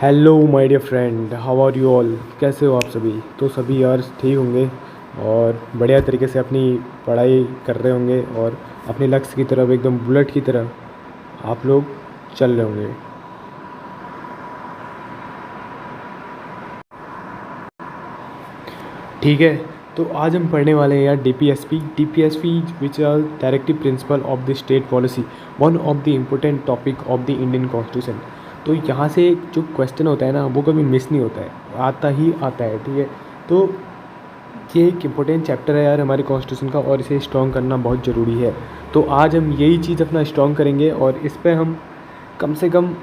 Hello my dear friend, how are you all. कैसे हो आप सभी? तो सभी यार ठीक होंगे और बढ़िया तरीके से अपनी पढ़ाई कर रहे होंगे और अपने लक्ष्य की तरफ एकदम बुलेट की तरह आप लोग चल रहे होंगे। ठीक है, तो आज हम पढ़ने वाले हैं यार DPSP which are directive principle of the state policy, one of the important topic of the Indian constitution. तो यहाँ से जो क्वेश्चन होता है ना, वो कभी मिस नहीं होता है, आता ही आता है। ठीक है, तो ये एक इम्पोर्टेंट चैप्टर है यार हमारे कॉन्स्टिट्यूशन का और इसे स्ट्रॉन्ग करना बहुत ज़रूरी है। तो आज हम यही चीज़ अपना स्ट्रॉन्ग करेंगे और इस पर हम कम से कम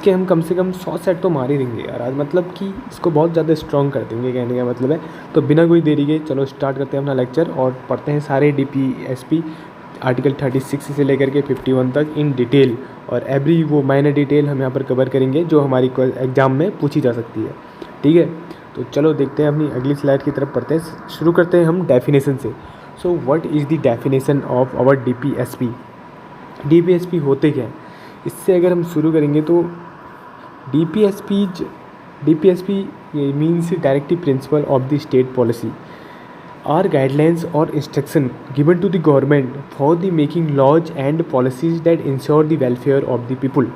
हम कम से कम 100 सेट तो मार ही देंगे यार आज, मतलब कि इसको बहुत ज़्यादा स्ट्रॉन्ग कर देंगे, कहने का मतलब है। तो बिना कोई देरी के चलो स्टार्ट करते हैं अपना लेक्चर और पढ़ते हैं सारे डीपीएसपी आर्टिकल 36 से लेकर के 51 तक इन डिटेल, और एवरी वो माइनर डिटेल हम यहाँ पर कवर करेंगे जो हमारी एग्ज़ाम में पूछी जा सकती है। ठीक है, तो चलो देखते हैं अपनी अगली स्लाइड की तरफ पढ़ते हैं। शुरू करते हैं हम डेफिनेशन से। So what is the definition of our DPSP? DPSP होते क्या हैं, इससे अगर हम शुरू करेंगे तो डीपीएसपी ये means directive principle of the state policy are guidelines और instruction given to the government for the making laws and policies that ensure the welfare of the people.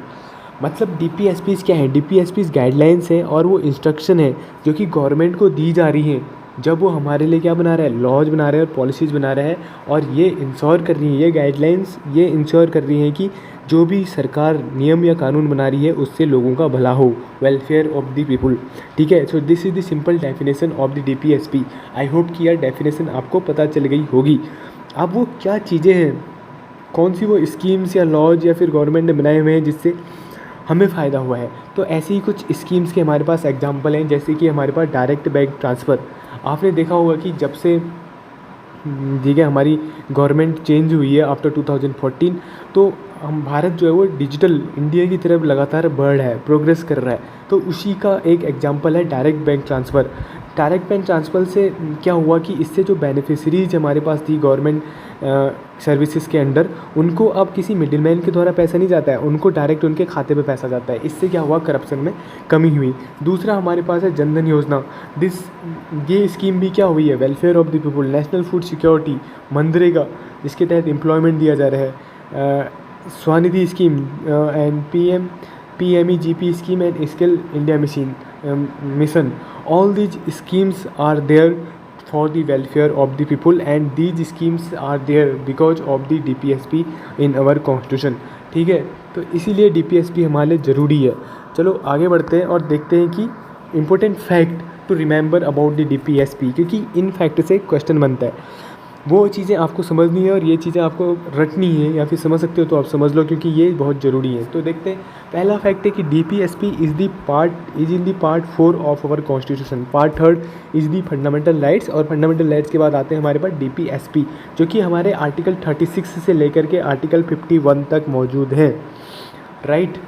मतलब डीपीएसपीज क्या है? डीपीएसपीज गाइडलाइंस हैं और वो instruction है जो कि गवर्नमेंट को दी जा रही हैं जब वो हमारे लिए क्या बना रहा है, लॉज बना रहा है और पॉलिसीज़ बना रहा है। और ये इंश्योर कर रही है, ये गाइडलाइंस ये इंश्योर कर रही हैं कि जो भी सरकार नियम या कानून बना रही है उससे लोगों का भला हो, वेलफेयर ऑफ द पीपल। ठीक है, सो this is the simple definition of the DPSP. I hope कि यार डेफिनेशन आपको पता चल गई होगी। अब वो क्या चीज़ें हैं, कौन सी वो स्कीम्स या लॉज या फिर गवर्नमेंट ने बनाए हुए हैं जिससे हमें फ़ायदा हुआ है। तो ऐसी ही कुछ स्कीम्स के हमारे पास एग्जांपल हैं, जैसे कि हमारे पास डायरेक्ट बैंक ट्रांसफ़र। आपने देखा होगा कि जब से ठीक है हमारी गवर्नमेंट चेंज हुई है आफ्टर 2014, तो हम भारत जो है वो डिजिटल इंडिया की तरफ लगातार बढ़ रहा है, प्रोग्रेस कर रहा है। तो उसी का एक एग्जांपल है direct bank transfer. Direct bank transfer से क्या हुआ कि इससे जो बेनिफिशरीज हमारे पास थी गवर्नमेंट सर्विसेज के अंडर, उनको अब किसी मिडिलमैन के द्वारा पैसा नहीं जाता है, उनको डायरेक्ट उनके खाते पे पैसा जाता है। इससे क्या हुआ, करप्शन में कमी हुई। दूसरा हमारे पास है जनधन योजना। ये स्कीम भी क्या हुई है, welfare of the people. National food security, MNREGA जिसके तहत एम्प्लॉयमेंट दिया जा रहा है। Svanidhi scheme and PMEGP scheme and skill India mission. All these schemes are there for the welfare of the people and these schemes are there because of the DPSP in our constitution। ठीक है, तो इसीलिए DPSP हमारे लिए ज़रूरी है। चलो आगे बढ़ते हैं और देखते हैं कि important fact to remember about the DPSP, क्योंकि इन फैक्ट से क्वेश्चन बनता है। वो चीज़ें आपको समझनी है और ये चीज़ें आपको रटनी है, या फिर समझ सकते हो तो आप समझ लो, क्योंकि ये बहुत ज़रूरी है। तो देखते हैं, पहला फैक्ट है कि DPSP is in the part 4 of our constitution. Part 3 is the fundamental rights, और फंडामेंटल राइट्स के बाद आते हैं हमारे पास DPSP, जो कि हमारे आर्टिकल 36 से लेकर के आर्टिकल 51 तक मौजूद है, right.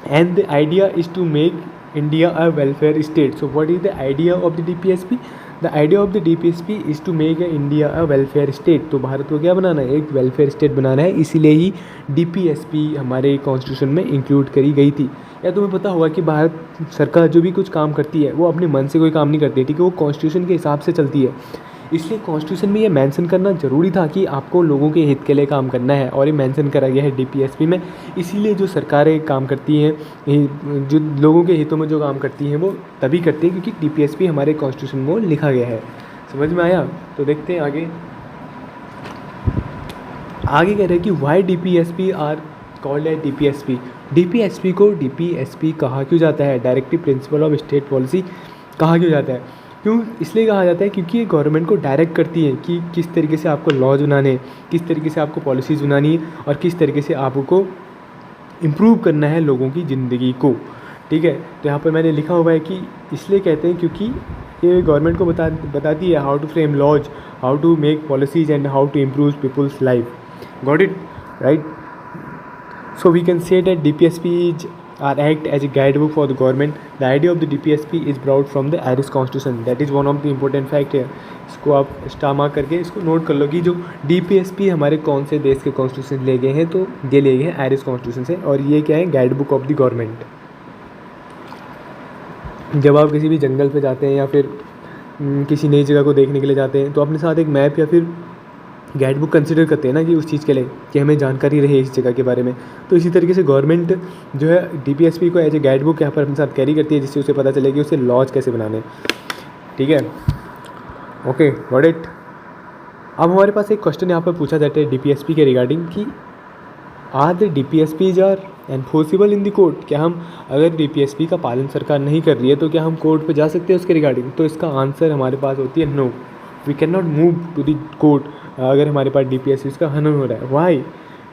And the idea is to make India a welfare state. So what is the idea of the DPSP? The idea of the DPSP is to make India a welfare state. तो भारत को क्या बनाना है, एक welfare state बनाना है, इसीलिए ही DPSP हमारे constitution में include करी गई थी। या तुम्हें पता होगा कि भारत सरकार जो भी कुछ काम करती है वो अपने मन से कोई काम नहीं करती है, ठीक है, वो कॉन्स्टिट्यूशन के हिसाब से चलती है। इसलिए कॉन्स्टिट्यूशन में ये मेंशन करना ज़रूरी था कि आपको लोगों के हित के लिए काम करना है, और ये मेंशन करा गया है DPSP में। इसीलिए जो सरकारें काम करती हैं, जो लोगों के हितों में जो काम करती हैं, वो तभी करती हैं क्योंकि DPSP हमारे कॉन्स्टिट्यूशन में लिखा गया है। समझ में आया? तो देखते हैं आगे कह रहे हैं कि वाई DPSP आर कॉल्ड है DPSP। DPSP को DPSP कहा क्यों जाता है, directive principle of state policy कहा क्यों जाता है? क्यों इसलिए कहा जाता है क्योंकि ये गवर्नमेंट को डायरेक्ट करती है कि किस तरीके से आपको लॉज बनाने, किस तरीके से आपको पॉलिसीज़ बनानी है, और किस तरीके से आपको इम्प्रूव करना है लोगों की ज़िंदगी को। ठीक है, तो यहाँ पर मैंने लिखा हुआ है कि इसलिए कहते हैं क्योंकि ये गवर्नमेंट को बताती है how to frame laws, how to make policies and how to improve people's life. Got it, right? So we can say that DPSP are act as a guidebook for the government. The idea of the DPSP is brought from the Irish Constitution. That is one of the important fact है। इसको आप star mark करके इसको note कर लो कि जो DPSP हमारे कौन से देश के कॉन्स्टिट्यूशन ले गए हैं, तो ये ले गए हैं आयरिश कॉन्स्टिट्यूशन से, और ये क्या है, guide book of the government. जब आप किसी भी जंगल पे जाते हैं या फिर किसी नई जगह को देखने के लिए जाते हैं तो अपने साथ एक मैप या फिर गाइड बुक कंसिडर करते हैं ना कि उस चीज़ के लिए कि हमें जानकारी रहे इस जगह के बारे में। तो इसी तरीके से गवर्नमेंट जो है डीपीएसपी को एज ए गाइड बुक यहाँ पर अपने साथ कैरी करती है, जिससे उसे पता चले कि उसे लॉज कैसे बनाने हैं। ठीक है, ओके, गॉट इट। अब हमारे पास एक क्वेश्चन यहाँ पर पूछा जाता है डीपीएसपी के रिगार्डिंग कि are the DPSPs are enforceable in the court. क्या हम अगर डीपीएसपी का पालन सरकार नहीं कर रही है तो क्या हम कोर्ट पे जा सकते हैं उसके रिगार्डिंग? तो इसका आंसर हमारे पास होती है no, we can not move to the court अगर हमारे पास डीपीएसपी का हनन हो रहा है। Why?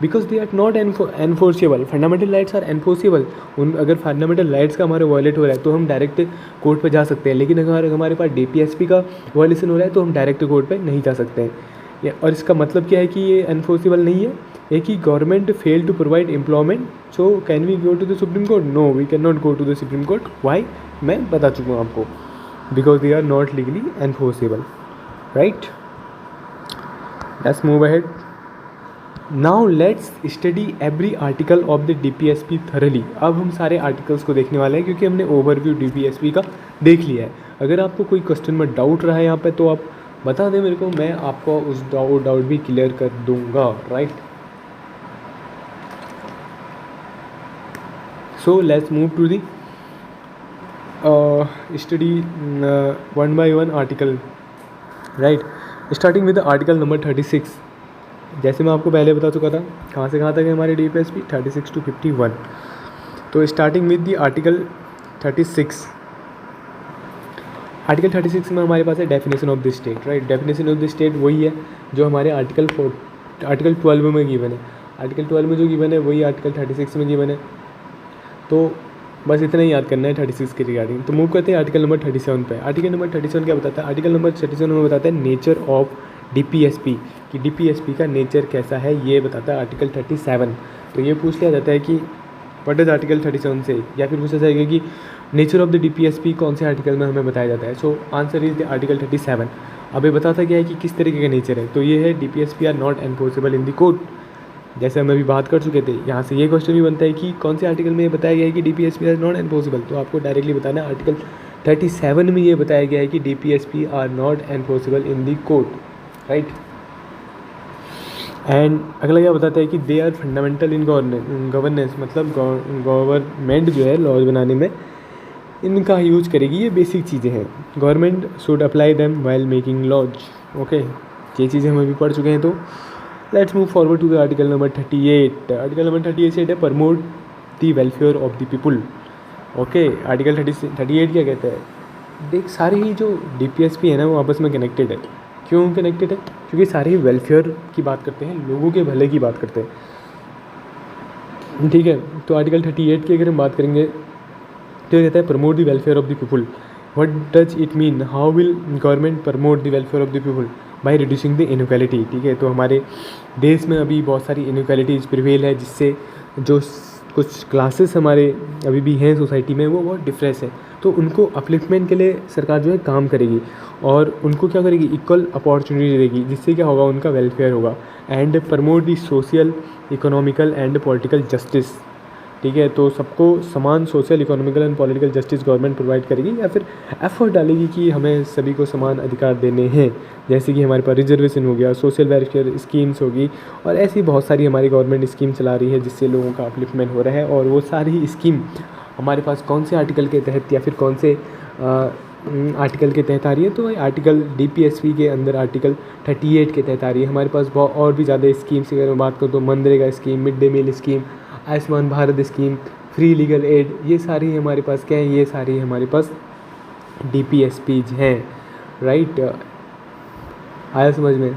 Because they are not enforceable. Fundamental rights are enforceable. उन अगर फंडामेंटल राइट्स का हमारे वायलेट हो रहा है तो हम डायरेक्ट कोर्ट पर जा सकते हैं, लेकिन अगर हमारे पास डीपीएसपी का वायलेशन हो रहा है तो हम डायरेक्ट कोर्ट पर नहीं जा सकते हैं। और इसका मतलब क्या है कि ये एनफोर्सेबल नहीं है? एक ही government fail to provide employment, so can we go to the supreme court? No, we can not go to the supreme court. Why? मैं बता चुका हूँ आपको, because they are not legally enforceable, right. Let's move ahead. Now let's study every article of the DPSP thoroughly. अब हम सारे articles को देखने वाले हैं क्योंकि हमने ओवरव्यू डीपीएसपी का देख लिया है। अगर आपको कोई क्वेश्चन में डाउट रहा है यहाँ पे तो आप बता दें मेरे को, मैं आपको उस डाउट भी क्लियर कर दूंगा, right. So let's move to the study one by one article, right, starting with the article number 36। जैसे मैं आपको पहले बता चुका था कहाँ से कहाँ तक है हमारे डीपीएसपी 36 to 51। तो starting with the article 36। Article 36 में हमारे पास है definition of the state, right. Definition of the state वही है जो हमारे आर्टिकल 12 में गिवन है। आर्टिकल 12 में जो गिवन है वही आर्टिकल 36 में गिवन है। तो बस इतना ही याद करना है 36 के रिगार्डिंग। तो मूव करते हैं आर्टिकल नंबर 37 पे। आर्टिकल नंबर 37 क्या बताता है? आर्टिकल नंबर 37 में बताता है नेचर ऑफ डीपीएसपी, कि डीपीएसपी का नेचर कैसा है ये बताता है आर्टिकल 37। तो ये पूछ लिया जाता है कि व्हाट इज आर्टिकल 37 से, या फिर पूछा जाएगा कि नेचर ऑफ द डीपीएसपी कौन से आर्टिकल में हमें बताया जाता है। So answer is the article 37। अब ये बताता क्या है कि किस तरीके का नेचर है। तो ये है DPSP are not enforceable in the court, जैसे हम अभी बात कर चुके थे। यहाँ से ये क्वेश्चन भी बनता है कि कौन से आर्टिकल में ये बताया गया है कि डीपीएसपी आर नॉट एनफोर्सेबल। तो आपको डायरेक्टली बताना है आर्टिकल 37 में ये बताया गया है कि DPSP are not enforceable in the court, right. And अगला क्या बताता है कि they are fundamental in governance, मतलब गवर्नमेंट जो है लॉज बनाने में इनका यूज करेगी। ये बेसिक चीज़ें हैं, government should apply them while making laws. Okay, ये चीज़ें हम अभी पढ़ चुके हैं। तो let's move forward to the article number 38। Article number 38 से है promote the welfare of the people. Okay, article 38 क्या कहता है? देख, सारे ही जो डीपीएसपी है ना वो आपस में कनेक्टेड है। क्यों कनेक्टेड है? क्योंकि सारे ही वेलफेयर की बात करते हैं, लोगों के भले की बात करते हैं, ठीक है। तो आर्टिकल 38 की अगर हम बात करेंगे तो ये कहता है promote the welfare of the people. What does it mean? How will government promote the welfare of the people? By reducing the inequality, ठीक है। तो हमारे देश में अभी बहुत सारी इनइक्वालिटीज़ प्रिवेल है, जिससे जो कुछ क्लासेस हमारे अभी भी हैं सोसाइटी में वो बहुत डिफ्रेस है। तो उनको अपलिफ्टमेंट के लिए सरकार जो है काम करेगी और उनको क्या करेगी? इक्वल अपॉर्चुनिटी देगी, जिससे क्या होगा? उनका वेलफेयर होगा। And promote the social, economical and political justice, ठीक है। तो सबको समान social, economical and political justice government provide करेगी, या फिर एफर्ट डालेगी कि हमें सभी को समान अधिकार देने हैं। जैसे कि हमारे पास रिजर्वेशन हो गया, सोशल वेलफेयर स्कीम्स होगी, और ऐसी बहुत सारी हमारी गवर्नमेंट स्कीम चला रही है जिससे लोगों का अपलिफ्टमेंट हो रहा है। और वो सारी स्कीम हमारे पास कौन से आर्टिकल के तहत या फिर कौन से आर्टिकल के तहत आ रही है? तो आर्टिकल डीपीएसपी के अंदर आर्टिकल 38 के तहत आ रही है। हमारे पास बहुत और भी ज़्यादा स्कीम्स की अगर मैं बात करूँ तो MNREGA scheme, mid day meal scheme, Ayushman Bharat scheme, free legal aid, ये सारी हमारे पास क्या है? ये सारी हमारे पास डीपीएसपीज हैं, राइट। आया समझ में?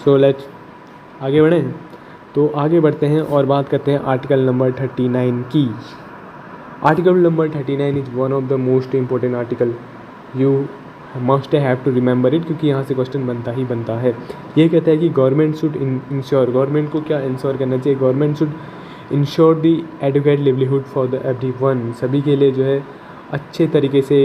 सो लेट्स आगे बढ़ें। तो आगे बढ़ते हैं और बात करते हैं आर्टिकल नंबर 39 की। Article number 39 is one of the most important article, you must have to remember it, क्योंकि यहाँ से क्वेश्चन बनता ही बनता है। ये कहता है कि गवर्नमेंट शुड इंश्योर, गवर्नमेंट को क्या इंश्योर करना चाहिए? Government should ensure the adequate livelihood for the everyone, सभी के लिए जो है अच्छे तरीके से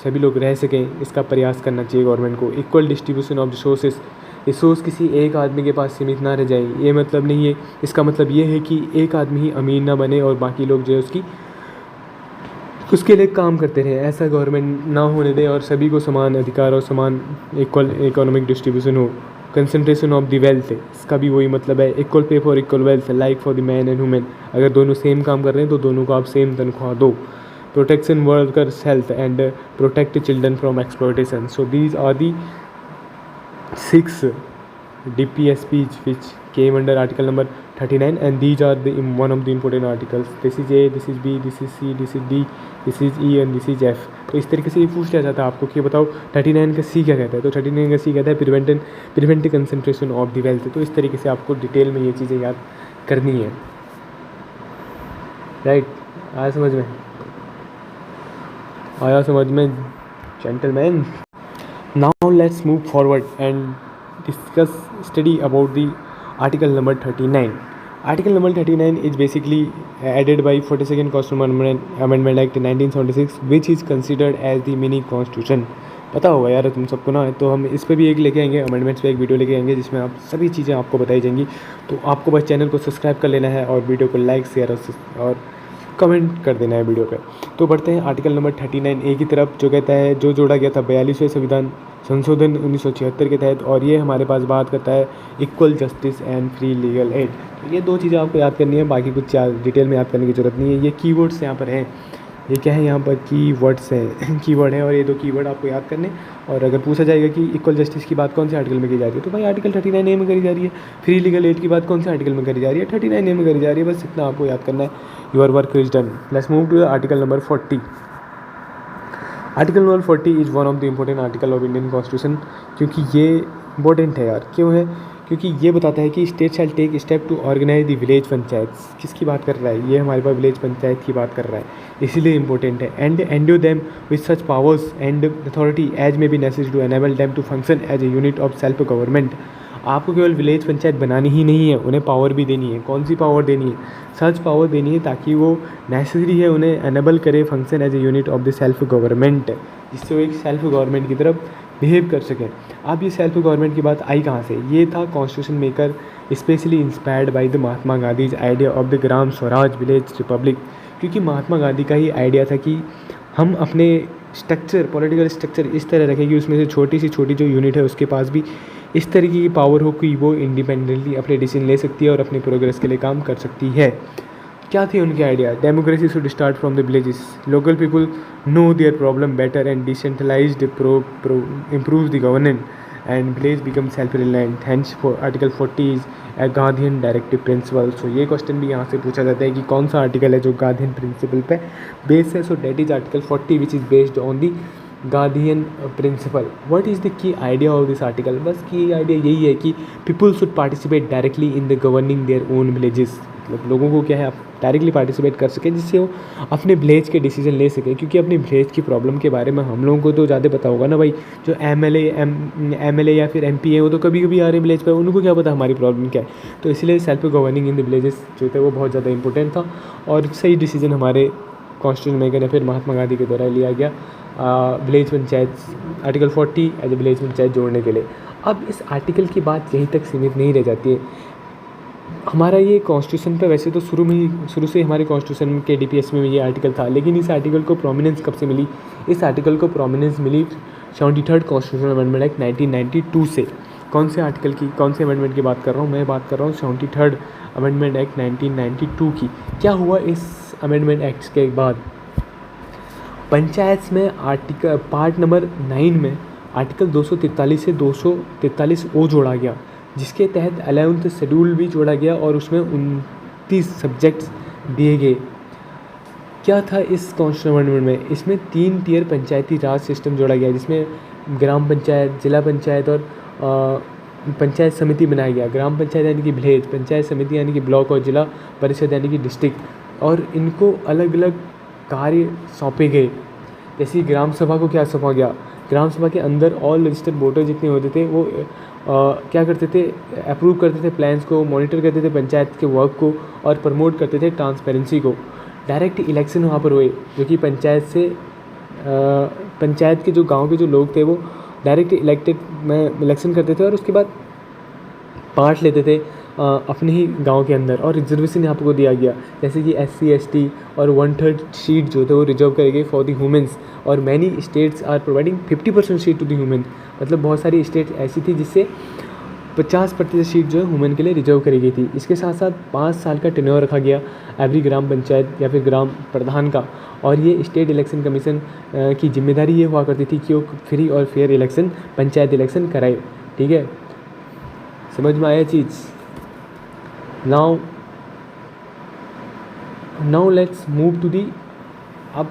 सभी लोग रह सकें, इसका प्रयास करना चाहिए गवर्नमेंट को। Equal distribution of resources, resource किसी एक आदमी के पास सीमित ना रह जाए, ये मतलब नहीं है। इसका मतलब ये है कि एक आदमी ही अमीर ना बने और बाकी लोग जो है उसकी उसके लिए काम करते रहे। ऐसा गवर्नमेंट ना होने दे और सभी को समान अधिकार और समान इक्वल इकोनॉमिक डिस्ट्रीब्यूशन हो। कंसंट्रेशन ऑफ द वेल्थ, इसका भी वही मतलब है, equal pay for equal wealth like for the man and women. अगर दोनों सेम काम कर रहे हैं तो दोनों को आप सेम तनख्वाह दो। Protection workers health and protect children from exploitation. So these are the 6 DPSPs which came under article number 39, and these are the one of the important articles. This is A, this is B, this is C, this is D, this is E and this is F. तो इस तरीके से ये पूछ लिया जाता है आपको कि बताओ 39 का C क्या कहता है। तो 39 का C कहता है prevent concentration of the wealth. तो इस तरीके से आपको डिटेल में ये चीज़ें याद करनी है। राइट, आया समझ में? आया समझ में gentleman? Now let's move forward and discuss study about the article number 39. Article number 39 is basically added by 42nd Constitutional Amendment Act 1976, which is considered as the mini constitution. पता होगा यार तुम सबको ना, तो हम इस पर भी एक लेके आएंगे, अमेंडमेंट्स पे एक वीडियो लेके आएंगे जिसमें आप सभी चीज़ें आपको बताई जाएंगी। तो आपको बस चैनल को सब्सक्राइब कर लेना है और वीडियो को लाइक शेयर और कमेंट कर देना है वीडियो पे। तो बढ़ते हैं आर्टिकल नंबर 39A की तरफ, जो कहता है, जो जोड़ा गया था 42वें संविधान संशोधन 1976 के तहत, और ये हमारे पास बात करता है equal justice and free legal add. तो ये 2 चीज़ें आपको याद करनी है, बाकी कुछ डिटेल में याद करने की ज़रूरत नहीं है। ये कीवर्ड्स यहाँ पर हैं, ये क्या है, यहाँ पर कीवर्ड्स हैं, कीवर्ड है, और ये 2 कीवर्ड आपको याद करने। और अगर पूछा जाएगा कि इक्वल जस्टिस की बात कौन से आर्टिकल में की जा रही है, तो भाई आर्टिकल 39A में करी जा रही है। फ्री लीगल एड की बात कौन से आर्टिकल में करी जा रही है, 39A में करी जा रही है। बस इतना आपको याद करना है। Your work is done. Let's move to article number 40। Article number 40 is one of the important article of Indian constitution, क्योंकि ये इंपॉर्टेंट है यार। क्यों है? क्योंकि ये बताता है कि state shall take step to organize the village panchayat. किसकी बात कर रहा है? ये हमारे पास विलेज पंचायत की बात कर रहा है, इसीलिए इंपॉर्टेंट है। And endow them with such powers and authority as may be necessary to enable them to function as a unit of self government. आपको केवल विलेज पंचायत बनानी ही नहीं है, उन्हें पावर भी देनी है। कौन सी पावर देनी है? सच पावर देनी है ताकि वो नेसेसरी है उन्हें एनेबल करे function as a unit of the self government, जिससे वो एक सेल्फ गवर्नमेंट की तरफ बिहेव कर सकें। अब ये सेल्फ गवर्नमेंट की बात आई कहाँ से? ये था constitution maker specially inspired by the Mahatma Gandhi's idea of the Gram Swaraj village Republic. क्योंकि महात्मा गांधी का ही आइडिया था कि हम अपने स्ट्रक्चर, पॉलिटिकल स्ट्रक्चर इस तरह रखें कि उसमें से छोटी से छोटी जो यूनिट है उसके पास भी इस तरीके की पावर हो कि वो इंडिपेंडेंटली अपने डिसीजन ले सकती है और अपने प्रोग्रेस के लिए काम कर सकती है। क्या थे उनके idea? Democracy should start from the villages, local people no there problem better and decentralised improve the governance and village become self reliant. Hence for article 40 is a Gandhian directive principle. So ये question भी यहाँ से पूछा जाता है कि कौन सा आर्टिकल है जो गांधीयन प्रिंसिपल पे बेस्ड है। So that is article 40 which is based on the Gandhian principle. What is the key idea of this article? बस की आइडिया यही है कि people should participate directly in the governing their own villages. मतलब लोगों को क्या है, आप डायरेक्टली पार्टिसिपेट कर सकें जिससे वो अपने विलेज के डिसीजन ले सकें। क्योंकि अपने विलेज की प्रॉब्लम के बारे में हम लोगों को तो ज़्यादा पता होगा ना भाई। जो एमएलए या फिर एमपी है वो तो कभी कभी आ रहे हैं विलेज पर, उनको क्या पता हमारी प्रॉब्लम क्या है। तो इसलिए self governing in the villages जो थे वो बहुत ज़्यादा इंपॉर्टेंट था, और सही डिसीजन हमारे कॉन्स्टिट्यूशन मेकर या फिर महात्मा गांधी के द्वारा लिया गया village panchayat article 40 as a village panchayat जोड़ने के लिए। अब इस आर्टिकल की बात यहीं तक सीमित नहीं रह जाती है। हमारा ये कॉन्स्टिट्यूशन पे वैसे तो शुरू से हमारे कॉन्स्टिट्यूशन के डीपीएस में ये आर्टिकल था, लेकिन इस आर्टिकल को प्रोमिनेंस कब से मिली? इस आर्टिकल को प्रोमिनेंस मिली 73rd कॉन्स्टिट्यूशनल अमेंडमेंट एक्ट 1992 से। कौन से आर्टिकल की, कौन से अमेंडमेंट की बात कर रहा हूँ? मैं बात कर रहा हूँ 73rd अमेंडमेंट एक्ट 1992 की। क्या हुआ इस अमेंडमेंट एक्ट के बाद? पंचायत में आर्टिकल पार्ट नंबर 9 में आर्टिकल 243 से 243O जोड़ा गया, जिसके तहत 11th शेड्यूल भी जोड़ा गया और उसमें 29 सब्जेक्ट्स दिए गए। क्या था इस कॉन्स्टिट्यूशन अमेंडमेंट में? इसमें 3 टियर पंचायती राज सिस्टम जोड़ा गया, जिसमें ग्राम पंचायत, जिला पंचायत और पंचायत समिति बनाया गया। ग्राम पंचायत यानी कि विलेज, पंचायत समिति यानी कि ब्लॉक, और जिला परिषद यानी कि डिस्ट्रिक्ट। और इनको अलग अलग कार्य सौंपे गए। जैसे ग्राम सभा को क्या सौंपा गया? ग्राम सभा के अंदर ऑल रजिस्टर्ड वोटर जितने होते थे वो क्या करते थे? अप्रूव करते थे प्लान्स को, मॉनिटर करते थे पंचायत के वर्क को, और प्रमोट करते थे ट्रांसपेरेंसी को। डायरेक्ट इलेक्शन वहाँ पर हुए, जो कि पंचायत के जो गांव के जो लोग थे वो डायरेक्ट इलेक्शन करते थे और उसके बाद पार्ट लेते थे अपने ही गांव के अंदर, और रिजर्वेशन यहाँ को दिया गया, जैसे कि SC ST और 1/3 सीट जो थे वो रिजर्व करे गए फॉर दी वुमेंस, और many states are providing 50% seat to the women. मतलब बहुत सारी स्टेट ऐसी थी जिससे 50% सीट जो है वुमेन के लिए रिजर्व करी गई थी। इसके साथ साथ 5 साल का टेन्योर रखा गया एवरी ग्राम पंचायत या फिर ग्राम प्रधान का, और ये स्टेट इलेक्शन कमीशन की जिम्मेदारी ये हुआ करती थी कि वो फ्री और फेयर इलेक्शन, पंचायत इलेक्शन कराए। ठीक है, समझ में आया चीज़। Now let's move to the, अब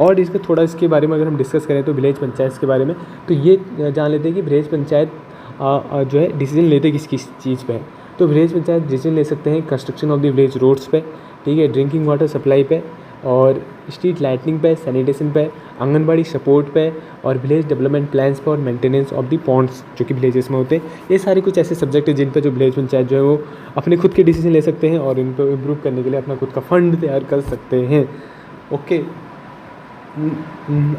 और इसका थोड़ा इसके बारे में अगर हम डिस्कस करें तो विलेज पंचायत के बारे में, तो ये जान लेते हैं कि विलेज पंचायत जो है डिसीजन लेते किस किस चीज़ पे है। तो विलेज पंचायत डिसीजन ले सकते हैं construction of the village roads पे, ठीक है, ड्रिंकिंग वाटर सप्लाई पे, और स्ट्रीट लाइटनिंग पे, सैनिटेशन पे, आंगनबाड़ी सपोर्ट पे, और विलेज डेवलपमेंट प्लान्स पे, और मेंटेनेंस ऑफ द पॉन्ड्स जो कि विलेजेस में होते हैं। ये सारे कुछ ऐसे सब्जेक्ट हैं जिन पर जो विलेज पंचायत जो है वो अपने खुद के डिसीजन ले सकते हैं और इन पर इम्प्रूव करने के लिए अपना खुद का फंड तैयार कर सकते हैं। ओके,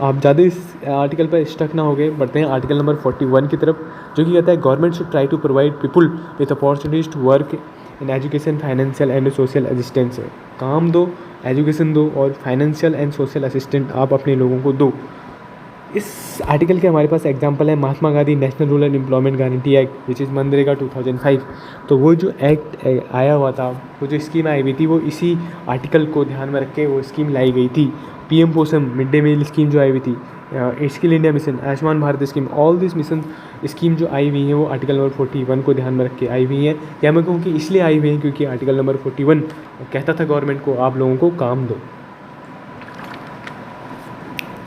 आप ज़्यादा इस आर्टिकल पर स्टक ना हो गए, बढ़ते हैं आर्टिकल नंबर 41 की तरफ, जो कि कहता है government should try to provide people with opportunities to work in education, financial and social assistance. काम दो, एजुकेशन दो, और फाइनेंशियल एंड सोशल असिस्टेंट आप अपने लोगों को दो। इस आर्टिकल के हमारे पास एग्जांपल है Mahatma Gandhi national rural employment guarantee act which is मनरेगा 2005। तो वो जो एक्ट आया हुआ था, वो जो स्कीम आई हुई थी, वो इसी आर्टिकल को ध्यान में रख के वो स्कीम लाई गई थी। PM पोषण मिड डे मील स्कीम जो आई हुई थी, skill India mission, Ayushman Bharat scheme, all this mission scheme जो आई हुई हैं वो आर्टिकल नंबर 41 को ध्यान में रख के आई हुई हैं। या मैं कहूँ कि इसलिए आई हुई हैं क्योंकि आर्टिकल नंबर 41 कहता था गवर्नमेंट को आप लोगों को काम दो।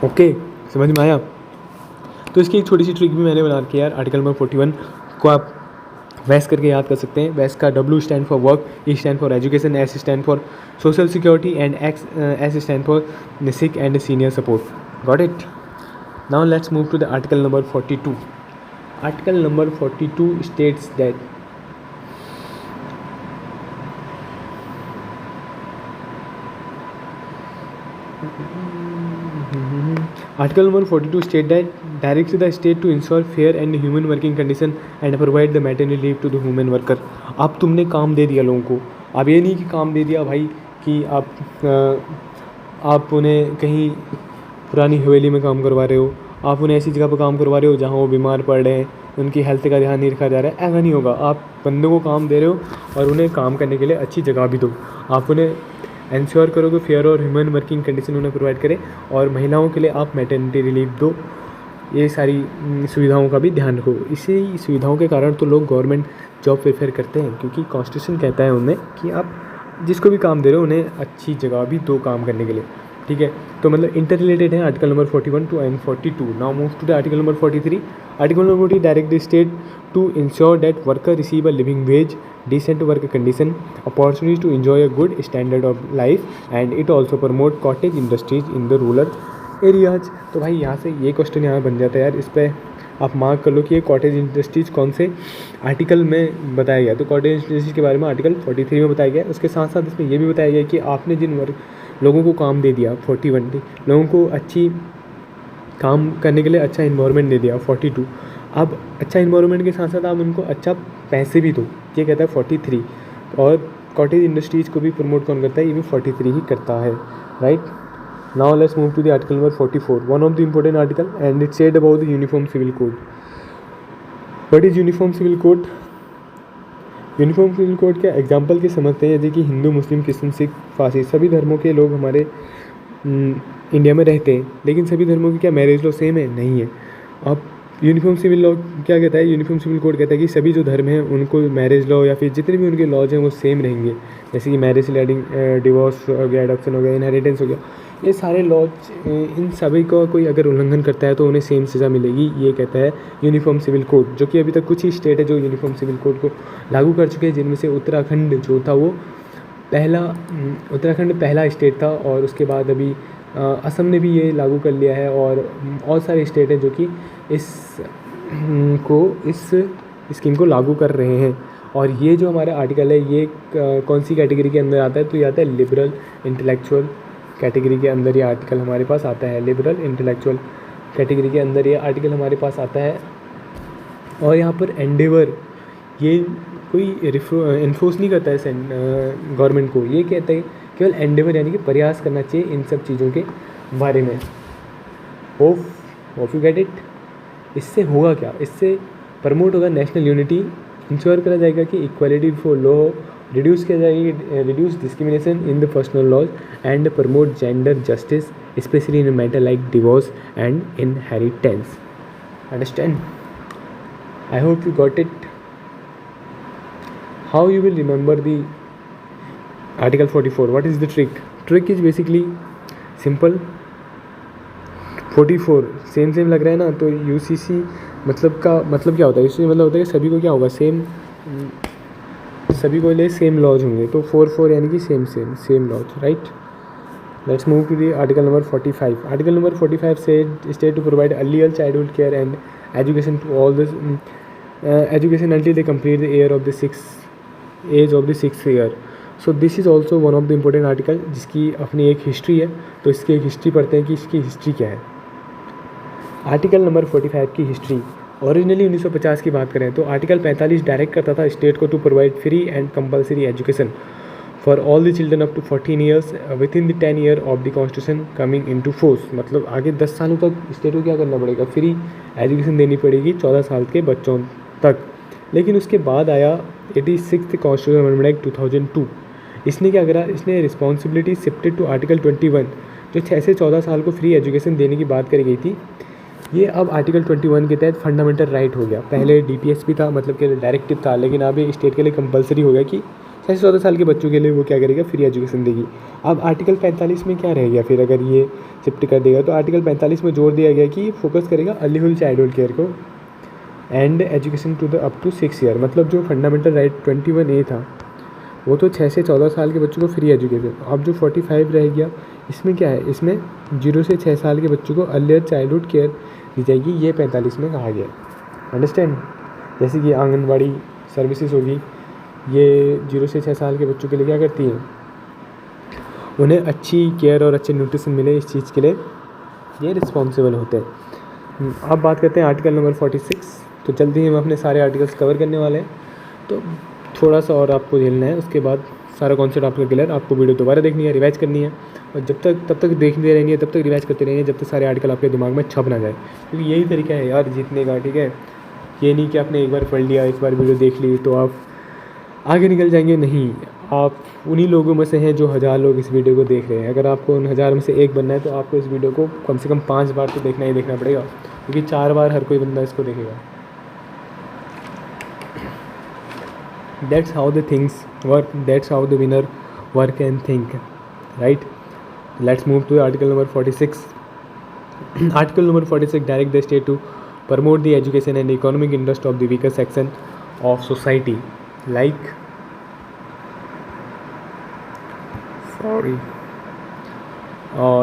ओके, समझ में आया। तो इसकी एक छोटी सी ट्रिक भी मैंने बना रखी है यार। आर्टिकल नंबर 41 को आप वैस करके याद कर सकते हैं। वैस का W stand for work, E stand for education, S stand for social security, and S stand for sick and senior support. Got it. Now let's move to the article number 42. Article number 42 states that Article number 42 state that directs the state to ensure fair and human working condition and provide the maternity leave to the women worker. अब तुमने काम दे दिया लोगों को। अब ये नहीं कि काम दे दिया भाई कि आप उन्हें कहीं पुरानी हवेली में काम करवा रहे हो, आप उन्हें ऐसी जगह पर काम करवा रहे हो जहाँ वो बीमार पड़ रहे हैं, उनकी हेल्थ का ध्यान नहीं रखा जा रहा है। ऐसा नहीं होगा। आप बंदों को काम दे रहे हो और उन्हें काम करने के लिए अच्छी जगह भी दो। आप उन्हें इंश्योर करो कि फेयर और ह्यूमन वर्किंग कंडीशन उन्हें प्रोवाइड करें, और महिलाओं के लिए आप मैटरनिटी रिलीफ दो। ये सारी सुविधाओं का भी ध्यान रखो। इसी सुविधाओं के कारण तो लोग गवर्नमेंट जॉब प्रेफर करते हैं, क्योंकि कॉन्स्टिट्यूशन कहता है उन्हें कि आप जिसको भी काम दे रहे हो उन्हें अच्छी जगह भी दो काम करने के लिए। ठीक है, तो मतलब इंटर रिलेटेड है article number 41 to and 42. Now move to the article number 43. Article number 40 direct the state to ensure that worker receive a living wage, decent work condition, opportunities to enjoy a good standard of life, and it also promote cottage industries in the rural areas. तो भाई यहाँ से ये question यहाँ बन जाता है यार। इस पर आप मार्क कर लो कि ये कॉटेज इंडस्ट्रीज़ कौन से आर्टिकल में बताया गया। तो कॉटेज इंडस्ट्रीज़ के बारे में आर्टिकल 43 में बताया गया। उसके साथ साथ इसमें ये भी बताया गया कि आपने जिन लोगों को काम दे दिया 41, लोगों को अच्छी काम करने के लिए अच्छा इन्वायरमेंट दे दिया 42। अब अच्छा इन्वायरमेंट के साथ साथ आप उनको अच्छा पैसे भी दो, ये कहता है 43। और कॉटेज इंडस्ट्रीज़ को भी प्रमोट कौन करता है? ये भी 43 ही करता है, right. Now let's move to the article number 44, one of the important article, and it said about the uniform civil code. What is uniform civil code? Uniform civil code के एग्जाम्पल के समझते हैं, जैसे कि हिंदू, मुस्लिम, क्रिश्चियन, सिख, पारसी, सभी धर्मों के लोग हमारे इंडिया में रहते हैं, लेकिन सभी धर्मों की क्या मैरिज लॉ सेम है? नहीं है। अब यूनिफॉर्म सिविल लॉ क्या कहता है? यूनिफॉर्म सिविल कोड कहता है कि सभी जो धर्म हैं उनको मैरिज लॉ या फिर जितने भी उनके लॉज हैं वो सेम रहेंगे। जैसे कि मैरिज रिलेटिंग, डिवोर्स हो गया, एडॉप्शन हो गया, इनहेरिटेंस हो गया, ये सारे लॉज, इन सभी का कोई अगर उल्लंघन करता है तो उन्हें सेम सज़ा मिलेगी। ये कहता है यूनिफॉर्म सिविल कोड, जो कि अभी तक कुछ ही स्टेट है जो यूनिफॉर्म सिविल कोड को लागू कर चुके हैं, जिनमें से उत्तराखंड जो था वो उत्तराखंड पहला स्टेट था, और उसके बाद अभी असम ने भी ये लागू कर लिया है, और सारे स्टेट हैं जो कि इस स्कीम को लागू कर रहे हैं। और ये जो हमारा आर्टिकल है ये कौन सी कैटेगरी के अंदर आता है? तो ये आता है लिबरल इंटेलेक्चुअल कैटेगरी के अंदर। ये आर्टिकल हमारे पास आता है लिबरल इंटेलेक्चुअल कैटेगरी के अंदर ये आर्टिकल हमारे पास आता है। और यहाँ पर एंडेवर, ये कोई इन्फोर्स नहीं करता है गवर्नमेंट को, ये कहता है केवल एंडेवर यानी कि प्रयास करना चाहिए इन सब चीज़ों के बारे में। Hope you get it. इससे होगा क्या, इससे प्रमोट होगा नेशनल यूनिटी, इंश्योर करा जाएगा कि इक्वालिटी बिफोर लॉ, रिड्यूस किया जाएगी, reduce discrimination in the personal laws and promote gender justice specially in matter like divorce and inheritance. Understand? I hope you got it. How you will remember the article 44? What is the trick? Trick is basically simple. 44 same लग रहा है ना, तो UCC मतलब का मतलब क्या होता है? यूसीसी मतलब होता है कि सभी को क्या होगा, सेम, सभी को लिए सेम लॉज होंगे, तो 4 यानी कि same laws, right. Let's move to the article number 45। Article number 45 से state to provide early childhood care and education to all the education until they complete the age of the 6th year। So this is also one of the important article जिसकी अपनी एक history है, तो इसकी एक history पढ़ते हैं कि इसकी हिस्ट्री क्या है। आर्टिकल नंबर 45 की हिस्ट्री, ओरिजिनली 1950 की बात करें तो आर्टिकल 45 डायरेक्ट करता था स्टेट को to provide free and compulsory education for all the children up to 14 years within the 10 year of the constitution coming into force. मतलब आगे 10 सालों तक स्टेट को क्या करना पड़ेगा, फ्री एजुकेशन देनी पड़ेगी 14 साल के बच्चों तक। लेकिन उसके बाद आया 86th कॉन्स्टिट्यूशन अमेंडमेंट एक्ट 2002। इसने क्या करा, इसने रिस्पॉन्सिबिलिटी शिफ्टेड टू आर्टिकल 21 जो 6 से 14 साल को फ्री एजुकेशन देने की बात करी गई थी, ये अब आर्टिकल 21 के तहत फंडामेंटल राइट हो गया। पहले डीपीएसपी था, मतलब कि डायरेक्टिव था, लेकिन अब ये स्टेट के लिए कंपलसरी हो गया कि 6 से 14 साल के बच्चों के लिए वो क्या करेगा, फ्री एजुकेशन देगी। अब आर्टिकल 45 में क्या रह गया फिर, अगर ये शिफ्ट कर देगा तो आर्टिकल 45 में जोर दिया गया कि फोकस करेगा अर्ली चाइल्डहुड केयर को and education to the up to 6 year. मतलब जो फंडामेंटल राइट 21A था वो तो 6 से 14 साल के बच्चों को फ्री एजुकेशन, अब जो 45 रह गया इसमें क्या है, इसमें 0 से 6 साल के बच्चों को अर्ली चाइल्डहुड केयर दी जाएगी, ये 45 में कहा गया। अंडरस्टैंड? जैसे कि आंगनबाड़ी सर्विसेज होगी, ये 0 से 6 साल के बच्चों के लिए क्या करती हैं, उन्हें अच्छी केयर और अच्छे न्यूट्रिशन मिले, इस चीज़ के लिए ये रिस्पॉन्सिबल होते हैं। अब बात करते हैं आर्टिकल नंबर 46। तो जल्दी हम अपने सारे आर्टिकल्स कवर करने वाले हैं, तो थोड़ा सा और आपको झेलना है, उसके बाद सारा कॉन्सेप्ट आपका क्लियर। आपको वीडियो दोबारा देखनी है, रिवाइज करनी है, और तब तक देखते रहेंगे, तब तक रिवाइज करते रहेंगे जब तक सारे आर्टिकल आपके दिमाग में छप ना जाए, क्योंकि यही तरीका है यार जीतने का, ठीक है। ये नहीं कि आपने एक बार पढ़ लिया, एक बार वीडियो देख ली तो आप आगे निकल जाएंगे, नहीं। आप उन्हीं लोगों में से हैं जो 1000 लोग इस वीडियो को देख रहे हैं। अगर आपको उन 1000 में से एक बनना है तो आपको इस वीडियो को कम से कम 5 बार तो देखना ही देखना पड़ेगा, क्योंकि 4 बार हर कोई बंदा इसको देखेगा। That's how the things work, that's how the winner work and think, right? Let's move to article number 46. Article number 46 direct the state to promote the education and economic interest of the weaker section of society, like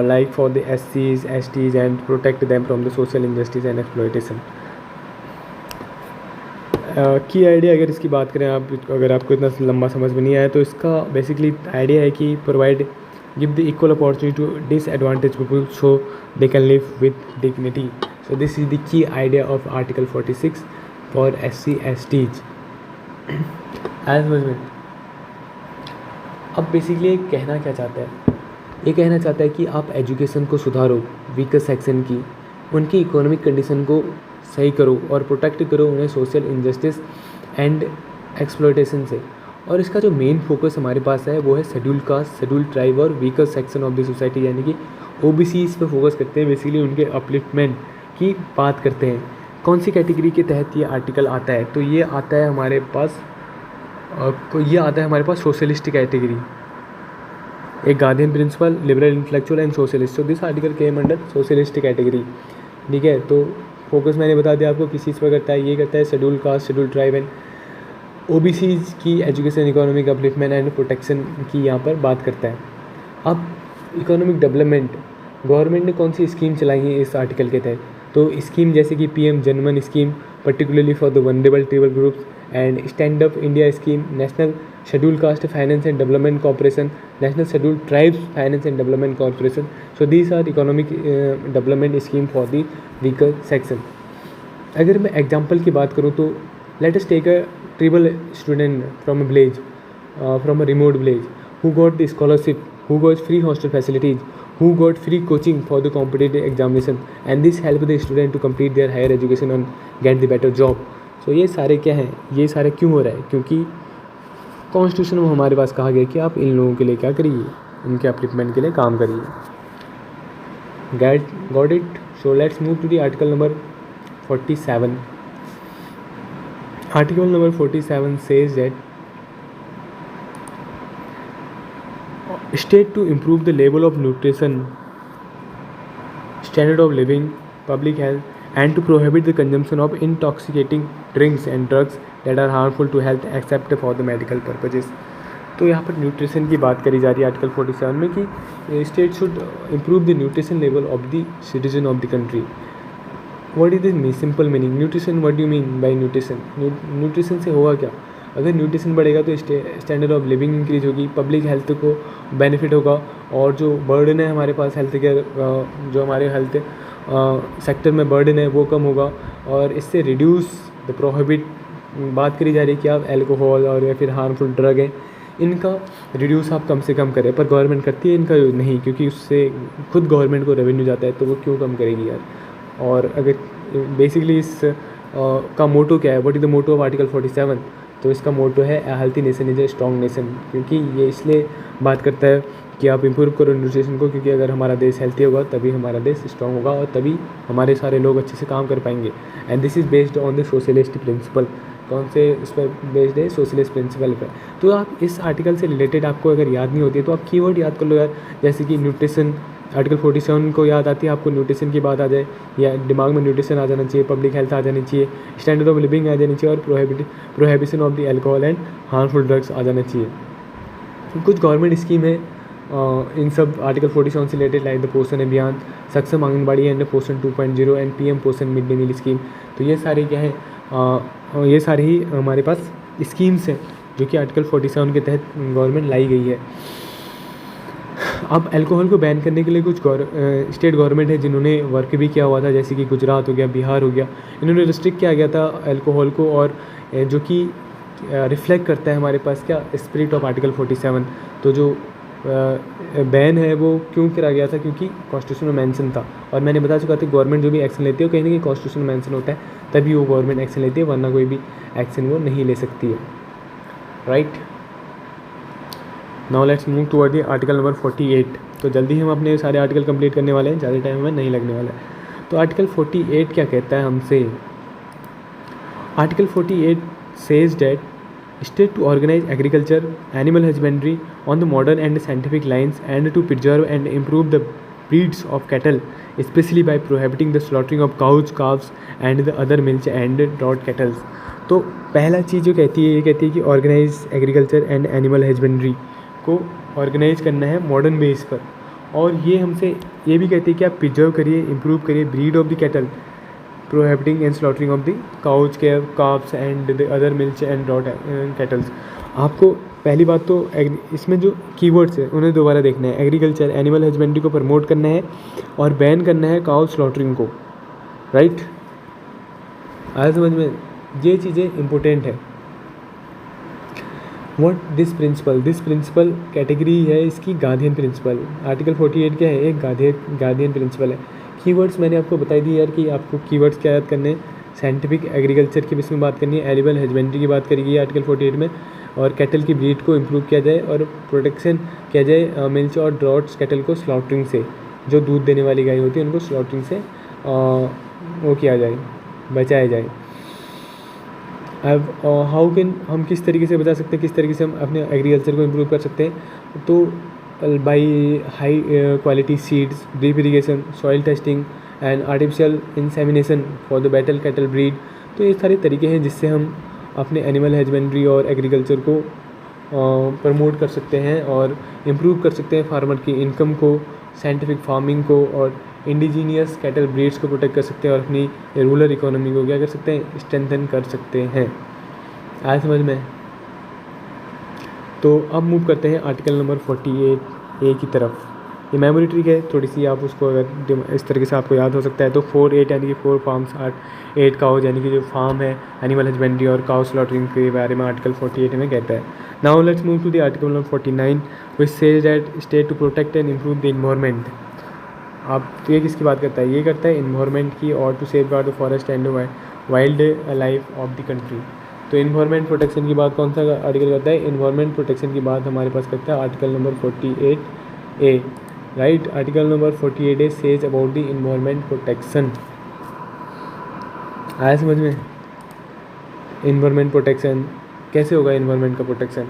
like for the SCs, STs and protect them from the social injustice and exploitation. की idea अगर इसकी बात करें आप, अगर आपको इतना लंबा समझ में नहीं आया तो इसका बेसिकली आइडिया है कि provide give the equal opportunity to disadvantage people so they can live with dignity. So this is the key idea of article 46 for SC STs। As में अब बेसिकली ये कहना क्या चाहता है, ये कहना चाहता है कि आप एजुकेशन को सुधारो, वीकर सेक्शन की उनकी इकोनॉमिक कंडीशन को सही करो और प्रोटेक्ट करो उन्हें सोशल इनजस्टिस एंड एक्सप्लॉयटेशन से। और इसका जो मेन फोकस हमारे पास है वो है शेड्यूल कास्ट, शेड्यूल ट्राइब और weaker section of the society, यानी कि OBCs पे फोकस करते हैं, बेसिकली उनके अपलिफ्टमेंट की बात करते हैं। कौन सी कैटेगरी के तहत ये आर्टिकल आता है, तो ये आता है हमारे पास सोशलिस्ट कैटेगरी, एक guardian principle, liberal intellectual and socialist. So this article came under socialist category, ठीक है। तो फोकस मैंने बता दिया आपको किस चीज़ पर करता है, ये करता है schedule caste, schedule tribe and OBCs की education, economic upliftment and protection की यहाँ पर बात करता है। अब इकोनॉमिक डेवलपमेंट, गवर्नमेंट ने कौन सी स्कीम चलाई है इस आर्टिकल के तहत, तो स्कीम जैसे कि PM Janman scheme particularly for the vulnerable tribal groups and stand up India scheme, national scheduled caste finance and development corporation, national scheduled tribes finance and development corporation. So these are economic development scheme for the weaker section. अगर मैं example की बात करूँ तो Let us take a tribal student from a village, from a remote village, who got the scholarship, who got free hostel facilities, who got free coaching for the competitive examination, and this helped the student to complete their higher education and get the better job. So ये सारे क्या हैं, ये सारे क्यों हो रहा है? क्योंकि कॉन्स्टिट्यूशन में हमारे पास कहा गया कि आप इन लोगों के लिए क्या करिए, इनके अपलिफ्टमेंट के लिए काम करिए. Got it? So let's move to the article number 47. Article number 47 says that state to improve the level of nutrition, standard of living, public health, and to prohibit the consumption of intoxicating drinks and drugs that are harmful to health except for the medical purposes. तो यहाँ पर nutrition की बात करी जा रही है article 47 में कि state should improve the nutrition level of the citizen of the country. What is the simple meaning nutrition? What do mean by nutrition? Nutrition से होगा क्या? अगर न्यूट्रिशन बढ़ेगा तो स्टैंडर्ड ऑफ लिविंग इंक्रीज होगी, पब्लिक हेल्थ को benefit होगा, और जो बर्डन है हमारे पास हेल्थ केयर, जो हमारे हेल्थ सेक्टर में बर्डन है वो कम होगा, और इससे रिड्यूस द प्रोहिबिट. बात करी जा रही है कि आप एल्कोहल और या फिर हार्मफुल ड्रग हैं, इनका रिड्यूस आप कम से कम करें, पर गवर्नमेंट करती है इनका नहीं, क्योंकि उससे खुद गवर्नमेंट को रेवेन्यू जाता है, तो वो क्यों कम करेगी यार. और अगर बेसिकली इस का मोटो क्या है, what is the motto of article 47? तो इसका मोटो है a healthy nation is a strong nation, क्योंकि ये इसलिए बात करता है कि आप इम्प्रूव करो न्यूट्रिशन को, क्योंकि अगर हमारा देश हेल्थी होगा तभी हमारा देश स्ट्रॉन्ग होगा और तभी हमारे सारे लोग अच्छे से काम कर पाएंगे. And this is based on the socialist principle. कौन से इस पर बेस्ड है? सोशलिस्ट प्रिंसिपल पर. तो आप इस आर्टिकल से रिलेटेड आपको अगर याद नहीं होती है तो आप कीवर्ड याद कर लो यार, जैसे कि न्यूट्रिशन. आर्टिकल 47 को याद आती है आपको न्यूट्रिशन की बात आ जाए, या दिमाग में न्यूट्रिशन आ जाना चाहिए, पब्लिक हेल्थ आ जानी चाहिए, स्टैंडर्ड ऑफ लिविंग आ जानी चाहिए, और prohibition of the alcohol and harmful drugs आ जाना चाहिए. कुछ गवर्नमेंट स्कीम है इन सब आर्टिकल 47 से रिलेटेड, लाइक द पोषण अभियान, सक्षम आंगनबाड़ी एंड पोषण 2.0 एंड पीएम पोषण मिड डे मील स्कीम. तो ये सारे क्या है, ये सारी ही हमारे पास स्कीम्स हैं जो कि आर्टिकल 47 के तहत गवर्नमेंट लाई गई है. अब अल्कोहल को बैन करने के लिए कुछ स्टेट गवर्नमेंट है जिन्होंने वर्क भी किया हुआ था, जैसे कि गुजरात हो गया, बिहार हो गया. इन्होंने रिस्ट्रिक्ट किया गया था अल्कोहल को, और जो कि रिफ्लेक्ट करता है हमारे पास क्या, स्पिरिट ऑफ आर्टिकल 47. तो जो बैन है वो क्यों करा गया था? क्योंकि कॉन्स्टिट्यूशन में मेंशन था, और मैंने बता चुका था गवर्नमेंट जो भी एक्शन लेती है वो कहीं ना कहीं कॉन्स्टिट्यूशन में मेंशन होता है, तभी वो गवर्नमेंट एक्शन लेती है, वरना कोई भी एक्शन वो नहीं ले सकती है. Right, now let's move toward the article number 48. तो जल्दी हम अपने सारे आर्टिकल कंप्लीट करने वाले हैं, ज़्यादा टाइम हमें नहीं लगने वाला है. तो आर्टिकल 48 क्या कहता है हमसे? Article 48 says that state to organize agriculture, animal husbandry on the modern and scientific lines, and to preserve and improve the breeds of cattle, especially by prohibiting the slaughtering of cows, calves and the other milch and draught cattle. तो पहला चीज़ जो कहती है, ये कहती है कि organise agriculture and animal husbandry को ऑर्गेनाइज करना है मॉडर्न बेस पर, और ये हमसे ये भी कहती है कि आप प्रिजर्व करिए, इम्प्रूव करिए breed of the cattle, prohibiting and slaughtering of the cows, calves and the other milch and draught cattle. आपको पहली बात तो इसमें जो कीवर्ड्स है उन्हें दोबारा देखना है. एग्रीकल्चर, एनिमल हस्बेंड्री को प्रमोट करना है और बैन करना है काउ स्लॉटरिंग को. राइट, आया समझ में? ये चीज़ें इंपॉर्टेंट है. व्हाट दिस प्रिंसिपल कैटेगरी है इसकी, गार्डियन प्रिंसिपल. आर्टिकल 48 क्या है? एक गार्डियन प्रिंसिपल है. कीवर्ड्स मैंने आपको बताई दी यार कि आपको कीवर्ड्स क्या याद करने हैं. साइंटिफिक एग्रीकल्चर की इसमें बात करनी है, एनिमल हस्बेंड्री की बात करी गई है आर्टिकल 48 में, और कैटल की ब्रीड को इम्प्रूव किया जाए और प्रोटेक्शन किया जाए मिल्च और ड्रॉट्स कैटल को स्लॉटरिंग से, जो दूध देने वाली गाय होती है उनको स्लॉटरिंग से वो किया जाए, बचाया जाए. अब हाउ कैन, हम किस तरीके से बचा सकते हैं, किस तरीके से हम अपने एग्रीकल्चर को इम्प्रूव कर सकते हैं? तो by high quality seeds, drip irrigation, soil testing and artificial insemination for the better cattle breed. तो ये सारे तरीके हैं जिससे हम अपने एनिमल हस्बेंड्री और एग्रीकल्चर को प्रमोट कर सकते हैं और इम्प्रूव कर सकते हैं फार्मर की इनकम को, साइंटिफिक फार्मिंग को, और इंडिजीनियस कैटल ब्रीड्स को प्रोटेक्ट कर सकते हैं, और अपनी रूरल इकोनॉमी को क्या कर सकते हैं, स्ट्रेंथन कर सकते हैं. आया समझ में? तो अब मूव करते हैं आर्टिकल नंबर 48A की तरफ. ये मेमोरी ट्रिक है थोड़ी सी, आप उसको अगर इस तरीके से आपको याद हो सकता है तो 4-8 यानी कि 4 फार्म्स 8 काउज यानी कि जो फार्म है एनिमल हस्बेंड्री और काउ स्लॉटरिंग के बारे में आर्टिकल 48 में कहता है। Now let's move to the article number 49 which says that state to protect and improve the environment. आप ये किसकी बात करता है? ये करता है इन्वायरमेंट की, और to safeguard the forest and wildlife of the country. तो इन्वायरमेंट प्रोटेक्शन की बात कौन सा आर्टिकल करता है? इन्वायरमेंट प्रोटेक्शन की बात हमारे पास करता है article number 48A, right. Article number 48A says about the environment protection. आया समझ में? इन्वायरमेंट प्रोटेक्शन कैसे होगा? इन्वायरमेंट का प्रोटेक्शन,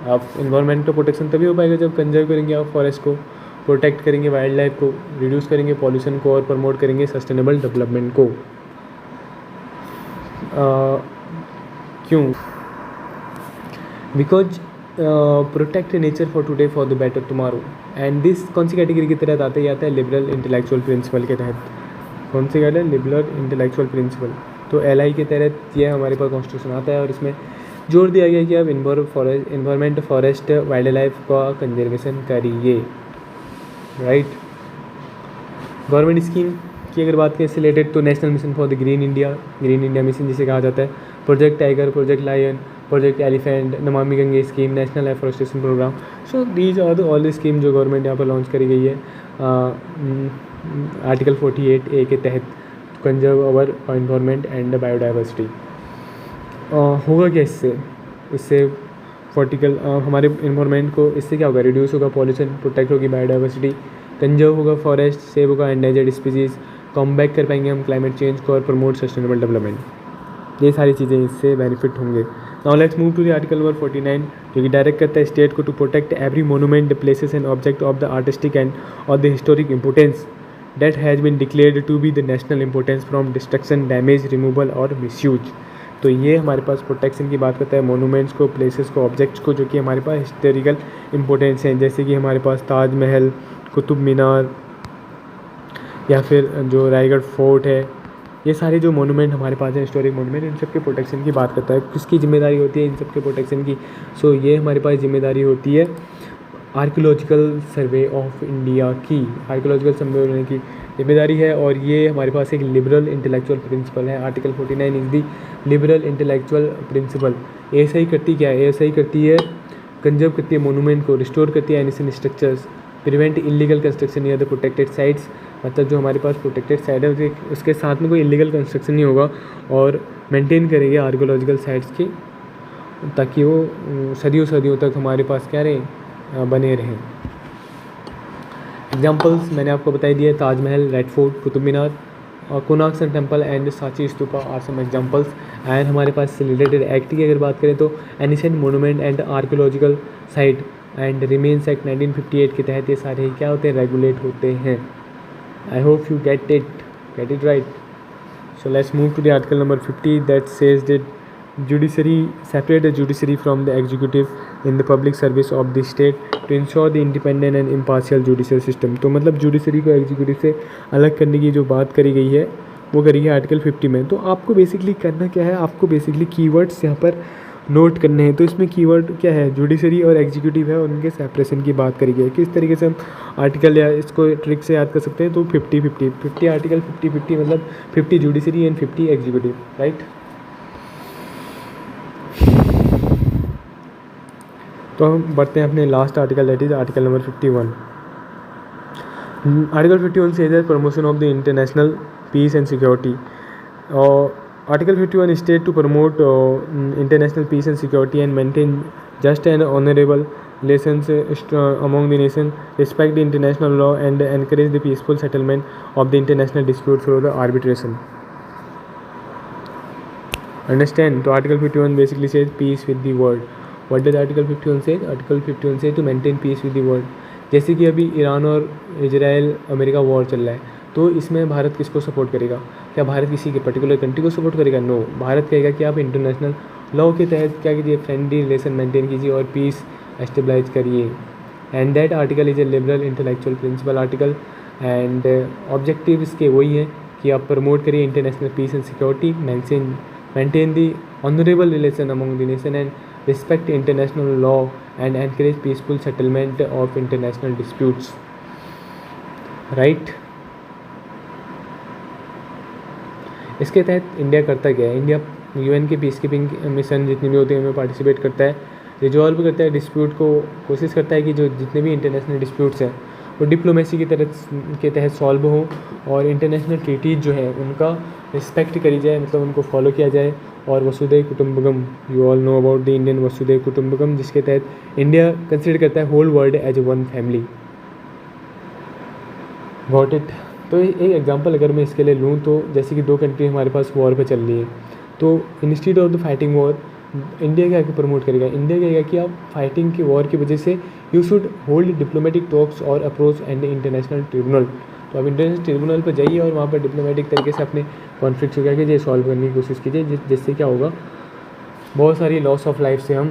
आप इन्वायरमेंट का प्रोटेक्शन तभी हो पाएगा जब कंजर्व करेंगे आप फॉरेस्ट को, प्रोटेक्ट करेंगे वाइल्ड लाइफ को, रिड्यूस करेंगे पॉल्यूशन को और प्रमोट करेंगे सस्टेनेबल डेवलपमेंट को। क्यों? Because protect nature for today for the better tomorrow, and this कौन सी कैटेगरी के तहत आता है? ये आता है लिबरल इंटेलेक्चुअल प्रिंसिपल के तहत। कौन सी कहते हैं? Liberal intellectual principle. तो LI के तहत ये हमारे पास कॉन्स्टिट्यूशन आता है और इसमें जोर दिया गया है कि आप इन्वायरमेंट फॉरेस्ट वाइल्ड लाइफ का कंजर्वेशन करिए, राइट। गवर्नमेंट स्कीम की अगर बात करें इससे रिलेटेड तो national mission for the green India mission जिसे कहा जाता है, project tiger, project lion, project elephant, Namami Gange scheme, national afforestation programme. So these are the all the scheme जो गवर्नमेंट यहाँ पर लॉन्च करी गई है आर्टिकल 48A के तहत, conserve our environment and biodiversity. होगा क्या इससे वर्टिकल हमारे इन्वायरमेंट को इससे क्या होगा? रिड्यूस होगा पॉल्यूशन, प्रोटेक्ट होगी बायोडाइवर्सिटी, कंजर्व होगा फॉरेस्ट, सेव होगा एंडेंजर्ड स्पीसीज, कॉम्बैट कर पाएंगे हम क्लाइमेट चेंज को और प्रमोट सस्टेनेबल डेवलपमेंट। ये सारी चीज़ें इससे बेनिफिट होंगे। Now let's move to the article number 49 जो कि डायरेक्ट करता है स्टेट को to protect every monument, places and object of the artistic and और the historic importance that has been declared to be the national importance from destruction, damage, removal और misuse. तो ये हमारे पास प्रोटेक्शन की बात करता है मोनूमेंट्स को, प्लेसेस को, ऑब्जेक्ट्स को जो कि हमारे पास हिस्टोरिकल इंपॉर्टेंस हैं, जैसे कि हमारे पास ताजमहल, कुतुब मीनार या फिर जो रायगढ़ फोर्ट है। ये सारे जो मोनूमेंट हमारे पास हैं हिस्टोरिक मोनूमेंट, इन सब के प्रोटेक्शन की बात करता है। किसकी जिम्मेदारी होती है इन सब के प्रोटेक्शन की? सो ये हमारे पास जिम्मेदारी होती है आर्कियोलॉजिकल सर्वे ऑफ इंडिया की। आर्कियोलॉजिकल सर्वे की जिम्मेदारी है और ये हमारे पास एक लिबरल इंटेलेक्चुअल प्रिंसिपल है। Article 49 is the liberal intellectual principle. ASI करती क्या है? ASI करती है कंजर्व करती है मोनूमेंट को, रिस्टोर करती है ancient structures, prevent illegal construction near the protected sites. मतलब जो हमारे पास प्रोटेक्टेड साइट है उसके साथ में कोई इलीगल कंस्ट्रक्शन नहीं होगा, और मेंटेन करेंगे आर्कियोलॉजिकल साइट्स की ताकि वो सदियों तक हमारे पास क्या रहे, बने रहें। एग्जाम्पल्स मैंने आपको बताई दिए, Taj Mahal, red fort, Qutub Minar, Konark sun temple and Sanchi stupa are some examples. And हमारे पास रिलेटेड एक्ट की अगर बात करें तो ancient monument and archaeological site and remains act 1958 के तहत ये सारे क्या होते हैं? रेगुलेट होते हैं। I hope you get it right. So let's move to the article number 50 that says that judiciary separate the judiciary from the executive in the public service of the state to ensure the independent and impartial judicial system। तो मतलब judiciary को executive से अलग करने की जो बात करी गई है वो करी है आर्टिकल 50 में। तो आपको बेसिकली करना क्या है? आपको बेसिकली कीवर्ड्स यहाँ पर नोट करने हैं। तो इसमें कीवर्ड क्या है? जुडिशरी और एग्जीक्यूटिव है, उनके सेपरेशन की बात करी गई है। किस तरीके से हम आर्टिकल या इसको ट्रिक से याद कर सकते हैं? तो 50 आर्टिकल 50 मतलब 50 जुडिशरी एंड 50 एग्जीक्यूटिव, राइट। तो हम बढ़ते हैं अपने last article that is article number 51। Article 51 says that promotion of the international peace and security. और article 51 state to promote international peace and security and maintain just and honourable relations among the nation, respect the international law and encourage the peaceful settlement of the international dispute through the arbitration. Understand? तो article 51 basically says peace with the world. What does article 51 say? article 51 say to maintain peace with the world. जैसे कि अभी Iran और Israel America war चल रहा है, तो इसमें भारत किसको सपोर्ट करेगा? क्या भारत किसी के पर्टिकुलर कंट्री को सपोर्ट करेगा? नो, भारत कहेगा कि आप इंटरनेशनल लॉ के तहत क्या कीजिए, फ्रेंडली रिलेशन मेंटेन कीजिए और पीस एस्टेब्लाइज करिए। And that article is a liberal intellectual principle article and objective इसके वही हैं कि आप प्रमोट करिए international peace and security, maintain the honorable relation among the nation and respect international law and encourage peaceful settlement of international disputes. Right. इसके तहत India करता क्या है? इंडिया यूएन के पीस कीपिंग मिशन जितने भी होते हैं उनमें पार्टिसिपेट करता है, रिजॉल्व करता है डिस्प्यूट को, कोशिश करता है कि जो जितने भी इंटरनेशनल डिस्प्यूट्स हैं वो डिप्लोमेसी की तरह के तहत सॉल्व हों, और इंटरनेशनल ट्रीटीज जो हैं उनका रिस्पेक्ट करी जाए, मतलब उनको फॉलो किया जाए। और वसुधैव कुटुंबकम, you all know about the Indian वसुधैव कुटुंबकम, जिसके तहत इंडिया कंसिडर करता है whole world as a one family. Got it. तो एक एग्जांपल अगर मैं इसके लिए लूँ तो जैसे कि 2 कंट्री हमारे पास वॉर पे चल रही है, तो institute of the fighting war India क्या प्रमोट करेगा? इंडिया कहेगा कि आप फाइटिंग की वॉर की वजह से you should hold diplomatic talks और अप्रोच एंड इंटरनेशनल ट्रिब्यूनल। तो आप इंटरनेशनल ट्रिब्यूनल पर जाइए और वहाँ पर डिप्लोमेटिक तरीके से अपने कॉन्फ्लिक्ट को क्या कीजिए, सॉल्व करने की कोशिश कीजिए, जिससे क्या होगा, बहुत सारी लॉस ऑफ लाइफ से हम